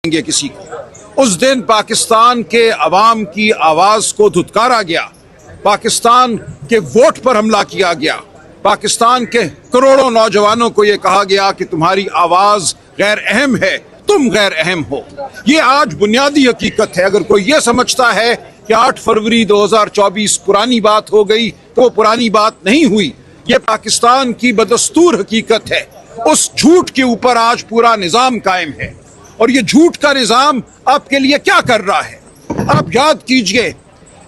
देंगे किसी को। उस दिन पाकिस्तान के अवाम की आवाज को धुतकारा गया, पाकिस्तान के वोट पर हमला किया गया, पाकिस्तान के करोड़ों नौजवानों को यह कहा गया कि तुम्हारी आवाज गैर अहम है, तुम गैर अहम हो। ये आज बुनियादी हकीकत है। अगर कोई ये समझता है कि 8 फरवरी 2024 पुरानी बात हो गई तो वो पुरानी बात नहीं हुई। ये पाकिस्तान की बदस्तूर हकीकत है। उस झूठ के ऊपर आज पूरा निजाम कायम है। और ये झूठ का निजाम आपके लिए क्या कर रहा है? आप याद कीजिए,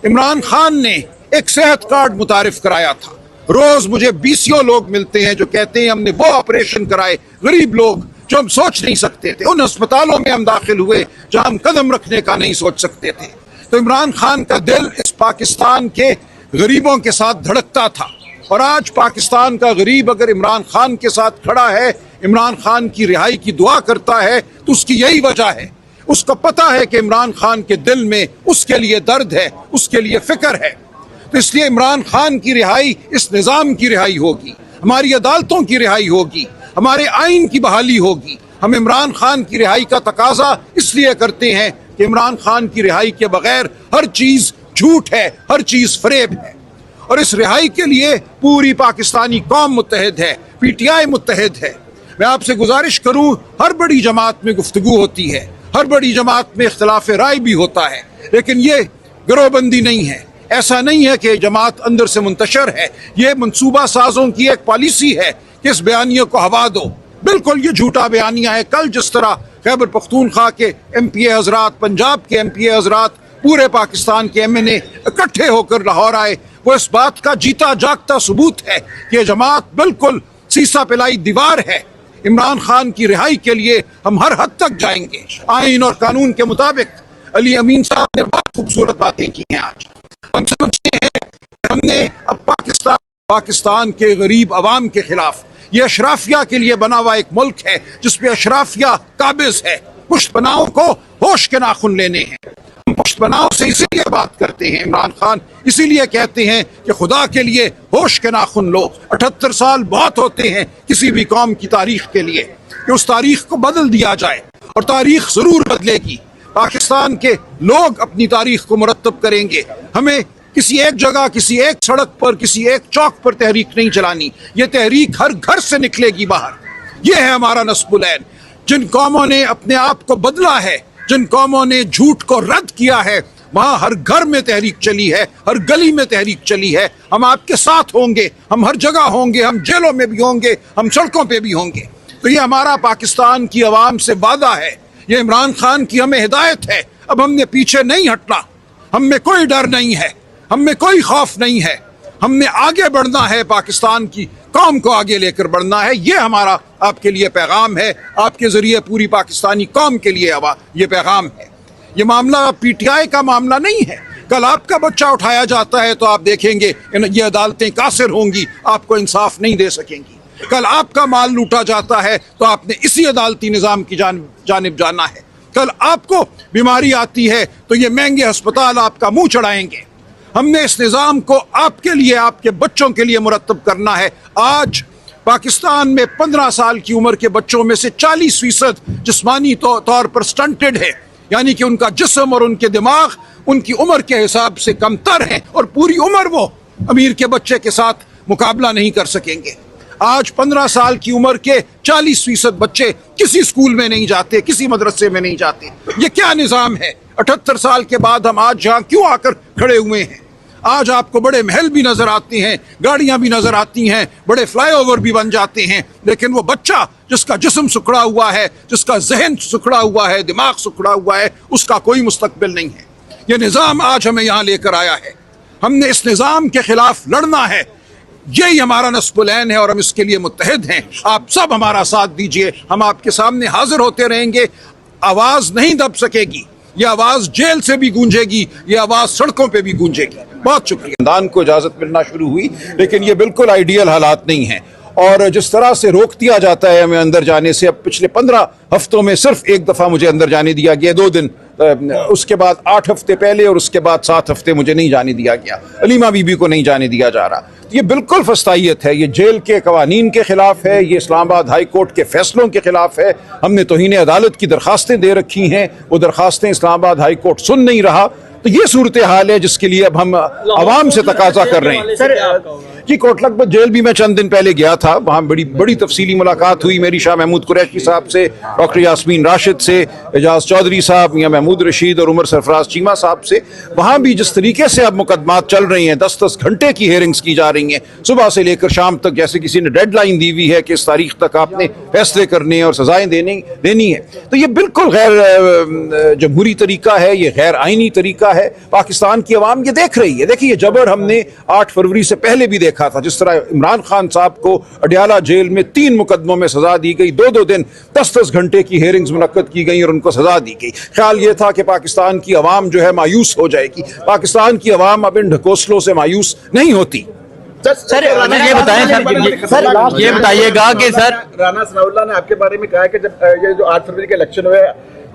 इमरान खान ने एक सेहत कार्ड मुतारिफ कराया था। रोज मुझे 20 लोग मिलते हैं जो कहते हैं हमने वो ऑपरेशन कराए, गरीब लोग जो हम सोच नहीं सकते थे, उन अस्पतालों में हम दाखिल हुए जहां हम कदम रखने का नहीं सोच सकते थे। तो इमरान खान का दिल इस पाकिस्तान के गरीबों के साथ धड़कता था। और आज पाकिस्तान का गरीब अगर इमरान खान के साथ खड़ा है, इमरान खान की रिहाई की दुआ करता है, तो उसकी यही वजह है। उसको पता है कि इमरान खान के दिल में उसके लिए दर्द है, उसके लिए फिक्र है। तो इसलिए इमरान खान की रिहाई इस निज़ाम की रिहाई होगी, हमारी अदालतों की रिहाई होगी, हमारे आइन की बहाली होगी। हम इमरान खान की रिहाई का तकाजा इसलिए करते हैं कि इमरान खान की रिहाई के बगैर हर चीज झूठ है, हर चीज फरेब है। और इस रिहाई के लिए पूरी पाकिस्तानी कौम मुत्तहिद है, PTI मुत्तहिद है। मैं आपसे गुजारिश करूं, हर बड़ी जमात में गुफ्तगू होती है, हर बड़ी जमात में इख्तिलाफ राय भी होता है, लेकिन ये गिरोहबंदी नहीं है। ऐसा नहीं है कि जमात अंदर से मुंतशर है। ये मनसूबा साजों की एक पॉलिसी है कि इस बयानिया को हवा दो। बिल्कुल ये झूठा बयानिया है। कल जिस तरह खैबर पख्तूनख्वा के MPA हजरात, पंजाब के MPA हजरात, पूरे पाकिस्तान के MNA इकट्ठे होकर लाहौर आए, वो इस बात का जीता जागता सबूत है कि ये जमात बिल्कुल सीसा पिलाई दीवार है। इमरान खान की रिहाई के लिए हम हर हद तक जाएंगे। आइन और कानून के मुताबिक अली अमीन साहब ने बहुत खूबसूरत बातें की हैं। आज हम समझते हैं कि हमने अब पाकिस्तान के गरीब अवाम के खिलाफ, ये अशराफिया के लिए बना हुआ एक मुल्क है जिसपे अशराफिया काबिज है। पुश्तपनाहों को होश के नाखून लेने हैं। हम पुश्तपनाहों से इसीलिए बात करते हैं। इमरान खान इसीलिए कहते हैं कि खुदा के लिए होश के नाखून लो। 78 साल बहुत होते हैं किसी भी कौम की तारीख के लिए कि उस तारीख को बदल दिया जाए, और तारीख जरूर बदलेगी। पाकिस्तान के लोग अपनी तारीख को मुरत्तब करेंगे। हमें किसी एक जगह, किसी एक सड़क पर, किसी एक चौक पर तहरीक नहीं चलानी। ये तहरीक हर घर से निकलेगी बाहर। ये है हमारा नस्बुलैन। जिन कौमों ने अपने आप को बदला है, जिन कौमों ने झूठ को रद्द किया है, वहां हर घर में तहरीक चली है, हर गली में तहरीक चली है। हम आपके साथ होंगे, हम हर जगह होंगे, हम जेलों में भी होंगे, हम सड़कों पे भी होंगे। तो ये हमारा पाकिस्तान की आवाम से वादा है, ये इमरान खान की हमें हिदायत है। अब हमने पीछे नहीं हटना, हम में कोई डर नहीं है, हम में कोई खौफ नहीं है। हमने आगे बढ़ना है, पाकिस्तान की कौम को आगे लेकर बढ़ना है। ये हमारा आपके लिए पैगाम है, आपके जरिए पूरी पाकिस्तानी कौम के लिए ये पैगाम है। ये मामला PTI का मामला नहीं है। कल आपका बच्चा उठाया जाता है तो आप देखेंगे ये अदालतें कासिर होंगी, आपको इंसाफ नहीं दे सकेंगी। कल आपका माल लूटा जाता है तो आपने इसी अदालती निज़ाम की जानिब जाना है। कल आपको बीमारी आती है तो ये महंगे अस्पताल आपका मुंह चढ़ाएंगे। हमने इस निज़ाम को आपके लिए, आपके बच्चों के लिए मुरत्तब करना है। आज पाकिस्तान में 15 साल की उम्र के बच्चों में से 40% जिस्मानी तौर पर स्टंटेड है, यानी कि उनका जिस्म और उनके दिमाग उनकी उम्र के हिसाब से कमतर है, और पूरी उम्र वो अमीर के बच्चे के साथ मुकाबला नहीं कर सकेंगे। आज 15 साल की उम्र के 40% बच्चे किसी स्कूल में नहीं जाते, किसी मदरसे में नहीं जाते। ये क्या निज़ाम है? 78 साल के बाद हम आज जहाँ क्यों आकर खड़े हुए हैं? आज आपको बड़े महल भी नजर आते हैं, गाड़ियां भी नजर आती हैं, बड़े फ्लाईओवर भी बन जाते हैं, लेकिन वो बच्चा जिसका जिस्म सुखड़ा हुआ है, जिसका जहन सुखड़ा हुआ है, दिमाग सुखड़ा हुआ है, उसका कोई मुस्तकबिल नहीं है। ये निज़ाम आज हमें यहाँ लेकर आया है। हमने इस निज़ाम के खिलाफ लड़ना है। यही हमारा नस्बुलैन है और हम इसके लिए मुत्तहिद हैं। आप सब हमारा साथ दीजिए, हम आपके सामने हाजिर होते रहेंगे। आवाज नहीं दब सकेगी, ये आवाज जेल से भी गूंजेगी, ये आवाज सड़कों पे भी गूंजेगी। बहुत शुक्रिया। खानदान को इजाजत मिलना शुरू हुई, लेकिन ये बिल्कुल आइडियल हालात नहीं है। और जिस तरह से रोक दिया जाता है हमें अंदर जाने से, अब पिछले 15 हफ्तों में सिर्फ एक दफा मुझे अंदर जाने दिया गया, 2 दिन, उसके बाद 8 हफ्ते पहले और उसके बाद 7 हफ्ते मुझे नहीं जाने दिया गया। अलीमा बीबी को नहीं जाने दिया जा रहा। ये बिल्कुल फस्तायत है, ये जेल के कवानीन के खिलाफ है, ये इस्लामाबाद हाई कोर्ट के फैसलों के खिलाफ है। हमने तौहीन अदालत की दरखास्तें दे रखी हैं, वो दरखास्तें इस्लामाबाद हाई कोर्ट सुन नहीं रहा। तो ये सूरत हाल है जिसके लिए अब हम आवाम से तकाजा कर रहे हैं। सर जी, कोटलखपत जेल भी मैं चंद दिन पहले गया था, वहाँ बड़ी तफसीली मुलाकात हुई मेरी शाह महमूद कुरैशी साहब से, डॉक्टर यास्मीन राशिद से, एजाज चौधरी साहब, मियां महमूद रशीद और उमर सरफराज चीमा साहब से। वहाँ भी जिस तरीके से अब मुकदमात चल रही हैं, 10-10 घंटे की हेयरिंग्स की जा रही हैं, सुबह से लेकर शाम तक, जैसे किसी ने डेडलाइन दी हुई है कि इस तारीख तक आपने फैसले करने और सजाएं देनी है। तो ये बिल्कुल गैर जमहूरी तरीका है, ये गैर आइनी तरीका है। पाकिस्तान की अवाम ये देख रही है। देखिए, ये जबर हमने 8 फरवरी से पहले भी देखा था, जिस तरह इमरान खान साहब को अडयाला जेल में 3 मुकदमों में सजा दी गई, 2-2 दिन 10-10 घंटे की हेयरिंग्स मुनक्कद की गई और उनको सजा दी गई। ख्याल ये था कि पाकिस्तान की अवाम जो है मायूस हो जाएगी। पाकिस्तान की अवाम अब इन ढकोसलों से मायूस नहीं होती। सर ये बताएं, सर ये बताइएगा कि सर राना सनाउल्लाह ने आपके बारे में कहा कि जब ये जो 8 फरवरी के इलेक्शन हुए,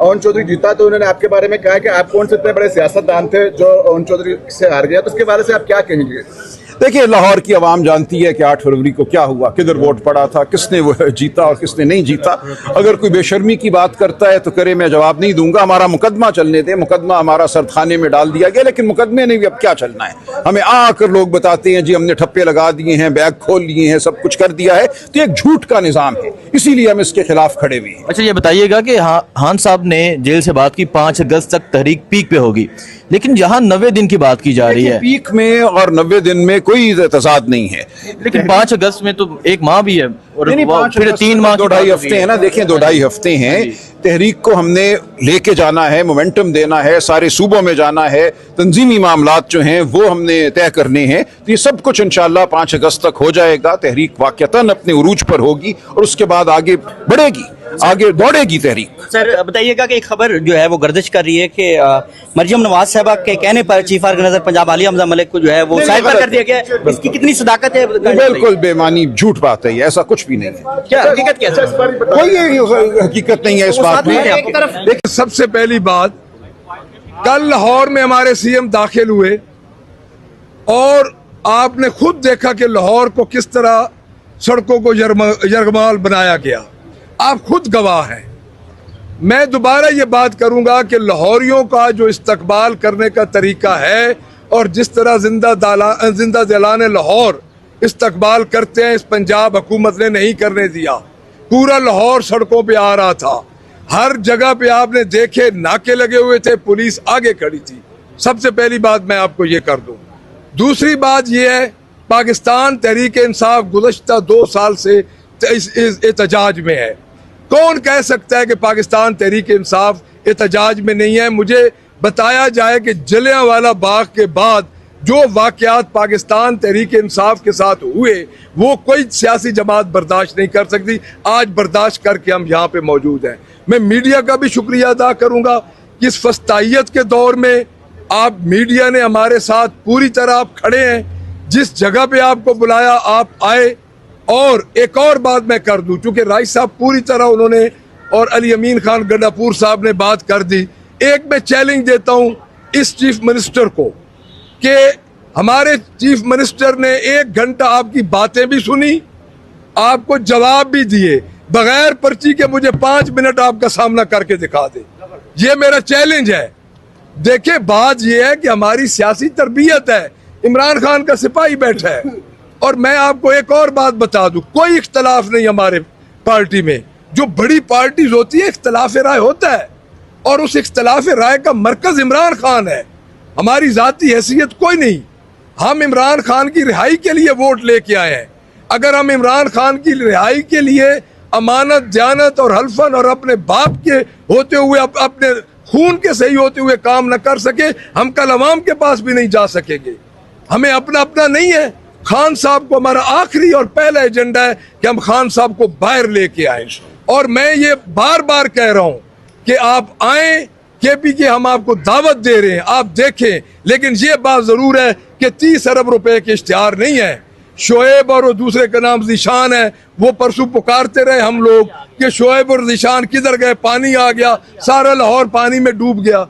ओन चौधरी जीता, तो उन्होंने आपके बारे में कहा कि आप कौन से इतने बड़े सियासतदान थे जो ओन चौधरी से हार गया, तो उसके बारे से आप क्या कहेंगे? देखिए, लाहौर की आवाम जानती है कि 8 फरवरी को क्या हुआ, किधर वोट पड़ा था, किसने वो जीता और किसने नहीं जीता। अगर कोई बेशर्मी की बात करता है तो करे, मैं जवाब नहीं दूंगा। हमारा मुकदमा चलने दें, मुकदमा हमारा सरखाने में डाल दिया गया, लेकिन मुकदमे ने भी अब क्या चलना है। हमें आकर लोग बताते हैं जी हमने ठप्पे लगा दिए हैं, बैग खोल लिए हैं, सब कुछ कर दिया है, तो एक झूठ का निजाम है, इसीलिए हम इसके खिलाफ खड़े हुए हैं। अच्छा, ये बताइएगा कि खान साहब ने जेल से बात की 5 अगस्त तक तहरीक पीक पे होगी, लेकिन जहां 90 दिन की बात की जा रही है, पीक में और 90 दिन में कोई तजाद नहीं है। लेकिन 5 अगस्त में तो 1 माह भी है और फिर 3 माह, 2-2.5 हफ्ते हैं ना। देखिए, 2-2.5 हफ्ते हैं। तहरीक को हमने लेके जाना है, मोमेंटम देना है, सारे सूबों में जाना है, तंजीमी मामलात जो हैं वो हमने तय करने हैं। तो ये सब कुछ इंशाल्लाह 5 अगस्त तक हो जाएगा। तहरीक वाक़तन अपने उरूज पर होगी और उसके बाद आगे बढ़ेगी, आगे दौड़ेगी तहरीक। सर बताइएगा कि एक खबर जो है वो गर्दिश कर रही है कि मरियम नवाज साहबा के कहने पर चीफ ऑर्गेनाइजर पंजाब आलिया हमजा मलिक को जो है वो साइड पर कर दिया गया है। इसकी कितनी सदाकत है? बिल्कुल बेमानी झूठ बात है, ऐसा कुछ भी नहीं है। क्या हकीकत क्या है? कोई हकीकत नहीं है इस बात में। देखिए, सबसे पहली बात, कल लाहौर में हमारे सीएम दाखिल हुए और आपने खुद देखा कि लाहौर को किस तरह सड़कों को यरगमाल बनाया गया। आप खुद गवाह हैं। मैं दोबारा ये बात करूंगा कि लाहौरियों का जो इस्तकबाल करने का तरीका है और जिस तरह जिंदा दिलाने लाहौर इस्तकबाल करते हैं, इस पंजाब हुकूमत ने नहीं करने दिया। पूरा लाहौर सड़कों पे आ रहा था, हर जगह पे आपने देखे नाके लगे हुए थे, पुलिस आगे खड़ी थी। सबसे पहली बात मैं आपको ये कर दूं। दूसरी बात ये है, पाकिस्तान तहरीक इंसाफ गुज़श्ता 2 साल से इस एहतजाज में है। कौन कह सकता है कि पाकिस्तान तहरीक इंसाफ एहतजाज में नहीं है? मुझे बताया जाए कि जलियांवाला बाग के बाद जो वाक़यात पाकिस्तान तहरीक इंसाफ के साथ हुए वो कोई सियासी जमात बर्दाश्त नहीं कर सकती। आज बर्दाश्त करके हम यहाँ पे मौजूद हैं। मैं मीडिया का भी शुक्रिया अदा करूँगा कि इस फस्तायत के दौर में आप मीडिया ने हमारे साथ पूरी तरह आप खड़े हैं। जिस जगह पे आपको बुलाया आप आए। और एक और बात मैं कर दूं, चूंकि राइस साहब पूरी तरह उन्होंने और अली अमीन खान गंडापुर साहब ने बात कर दी। एक मैं चैलेंज देता हूं इस चीफ मिनिस्टर को कि हमारे चीफ मिनिस्टर ने 1 घंटा आपकी बातें भी सुनी, आपको जवाब भी दिए, बगैर पर्ची के मुझे 5 मिनट आपका सामना करके दिखा दे। ये मेरा चैलेंज है। देखिए, बात यह है कि हमारी सियासी तरबियत है। इमरान खान का सिपाही बैठा है। और मैं आपको एक और बात बता दूं, कोई इख्तलाफ नहीं हमारे पार्टी में। जो बड़ी पार्टीज होती है इख्तलाफ राय होता है और उस इख्तलाफ राय का मरकज इमरान खान है। हमारी जाती हैसियत कोई नहीं। हम इमरान खान की रिहाई के लिए वोट लेके आए हैं। अगर हम इमरान खान की रिहाई के लिए अमानत, दयानत और हल्फन और अपने बाप के होते हुए अपने खून के सही होते हुए काम न कर सके, हम कल अवाम के पास भी नहीं जा सकेंगे। हमें अपना नहीं है। खान साहब को हमारा आखिरी और पहला एजेंडा है कि हम खान साहब को बाहर लेके आए। और मैं ये बार बार कह रहा हूं कि आप आए, केपी के हम आपको दावत दे रहे हैं, आप देखें। लेकिन ये बात जरूर है कि 30 अरब रुपए के इश्तिहार नहीं है। शोएब और दूसरे का नाम ज़ीशान है, वो परसों पुकारते रहे हम लोग कि शोएब और ज़ीशान किधर गए, पानी आ गया, सारा लाहौर पानी में डूब गया।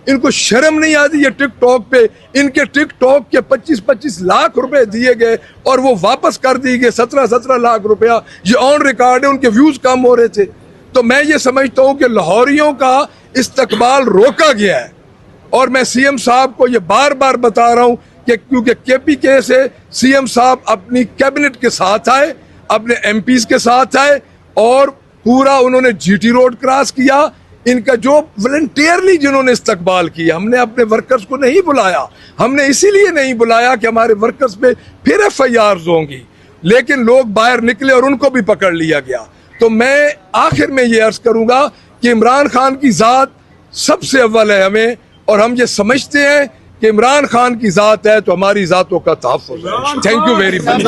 इनको शर्म नहीं आती ये टिकटॉक पे इनके टिकटॉक के 25-25 लाख रुपए दिए गए और वो वापस कर दिए गए 17-17 लाख रुपया ये ऑन रिकॉर्ड है उनके व्यूज कम हो रहे थे। तो मैं ये समझता हूं कि लाहौरियों का इस्तकबाल रोका गया है और मैं सीएम साहब को ये बार बार बता रहा हूं कि क्योंकि केपीके से सीएम साहब अपनी कैबिनेट के साथ आए अपने एमपीज के साथ आए और पूरा उन्होंने जीटी रोड क्रॉस किया। इनका जो वॉलंटियरली जिन्होंने इस्तकबाल किया हमने अपने वर्कर्स को नहीं बुलाया हमने इसीलिए नहीं बुलाया कि हमारे वर्कर्स पे फिर एफआईआर होंगी लेकिन लोग बाहर निकले और उनको भी पकड़ लिया गया। तो मैं आखिर में ये अर्ज करूंगा कि इमरान खान की जात सबसे अव्वल है हमें और हम ये समझते हैं कि इमरान खान की जात है तो हमारी जातों का तहफ़्फ़ुज़ है। Thank you very much.